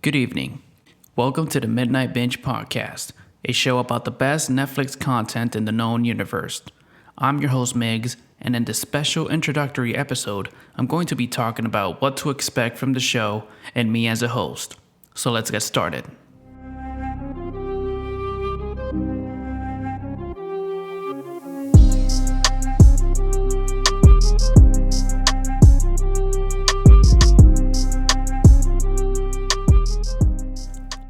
Good evening. Welcome to the Midnight Binge Podcast, a show about the best Netflix content in the known universe. I'm your host, Miggs, and in this special introductory episode, I'm going to be talking about what to expect from the show and me as a host. So let's get started.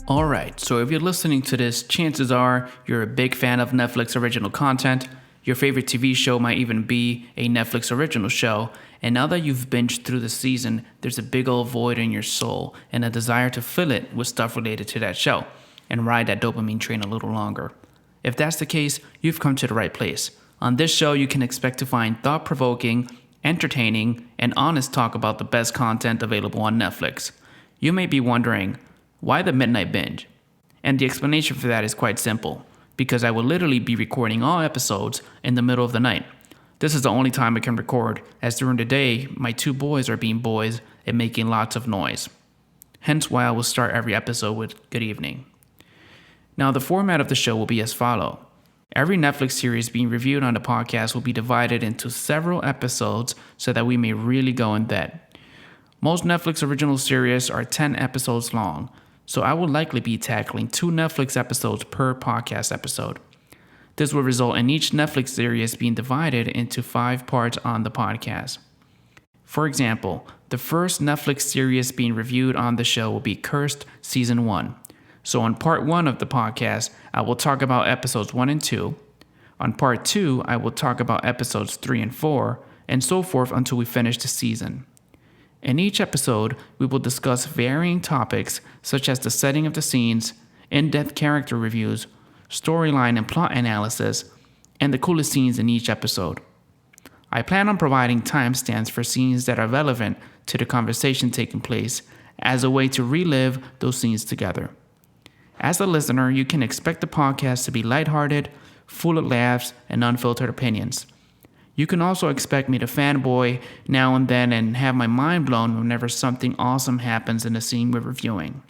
Alright, so if you're listening to this, chances are you're a big fan of Netflix original content. Your favorite TV show might even be a Netflix original show, and now that you've binged through the season, there's a big old void in your soul and a desire to fill it with stuff related to that show and ride that dopamine train a little longer. If that's the case, you've come to the right place. On this show, you can expect to find thought-provoking, entertaining, and honest talk about the best content available on Netflix. You may be wondering, why the Midnight Binge? And the explanation for that is quite simple, because I will literally be recording all episodes in the middle of the night. This is the only time I can record, as during the day, my two boys are being boys and making lots of noise. Hence why I will start every episode with good evening. Now, the format of the show will be as follows. Every Netflix series being reviewed on the podcast will be divided into several episodes so that we may really go in depth. Most Netflix original series are 10 episodes long, so I will likely be tackling 2 Netflix episodes per podcast episode. This will result in each Netflix series being divided into 5 parts on the podcast. For example, the first Netflix series being reviewed on the show will be Cursed Season 1. So on part 1 of the podcast, I will talk about episodes 1 and 2. On part 2, I will talk about episodes 3 and 4, and so forth until we finish the season. In each episode, we will discuss varying topics such as the setting of the scenes, in-depth character reviews, storyline and plot analysis, and the coolest scenes in each episode. I plan on providing timestamps for scenes that are relevant to the conversation taking place as a way to relive those scenes together. As a listener, you can expect the podcast to be lighthearted, full of laughs, and unfiltered opinions. You can also expect me to fanboy now and then and have my mind blown whenever something awesome happens in the scene we're reviewing.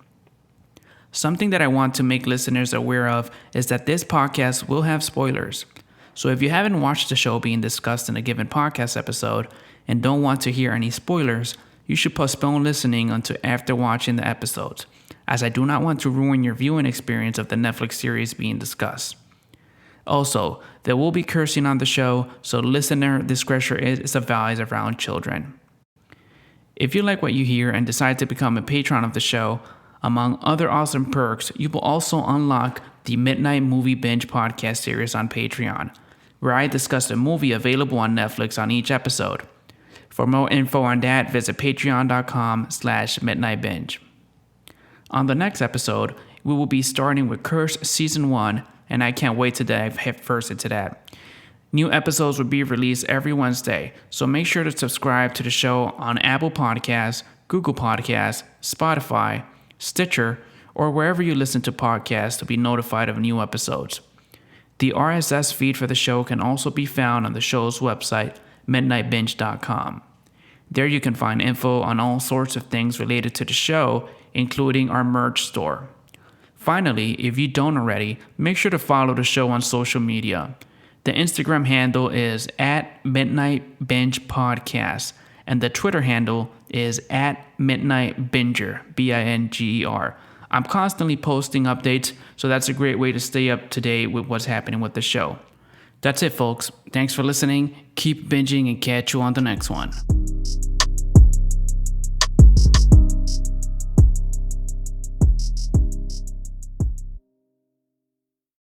Something that I want to make listeners aware of is that this podcast will have spoilers. So if you haven't watched the show being discussed in a given podcast episode and don't want to hear any spoilers, you should postpone listening until after watching the episodes, as I do not want to ruin your viewing experience of the Netflix series being discussed. Also, there will be cursing on the show, so listener discretion is advised around children. If you like what you hear and decide to become a patron of the show, among other awesome perks, you will also unlock the Midnight Movie Binge Podcast series on Patreon, where I discuss a movie available on Netflix on each episode. For more info on that, visit patreon.com/midnightbinge. On the next episode, we will be starting with Cursed Season 1, and I can't wait to dive headfirst into that. New episodes will be released every Wednesday, so make sure to subscribe to the show on Apple Podcasts, Google Podcasts, Spotify, Stitcher, or wherever you listen to podcasts to be notified of new episodes. The RSS feed for the show can also be found on the show's website, midnightbinge.com. There you can find info on all sorts of things related to the show, including our merch store. Finally, if you don't already, make sure to follow the show on social media. The Instagram handle is @MidnightBingePodcast, and the Twitter handle is @MidnightBinger, BINGER. I'm constantly posting updates, so that's a great way to stay up to date with what's happening with the show. That's it, folks. Thanks for listening. Keep binging and catch you on the next one.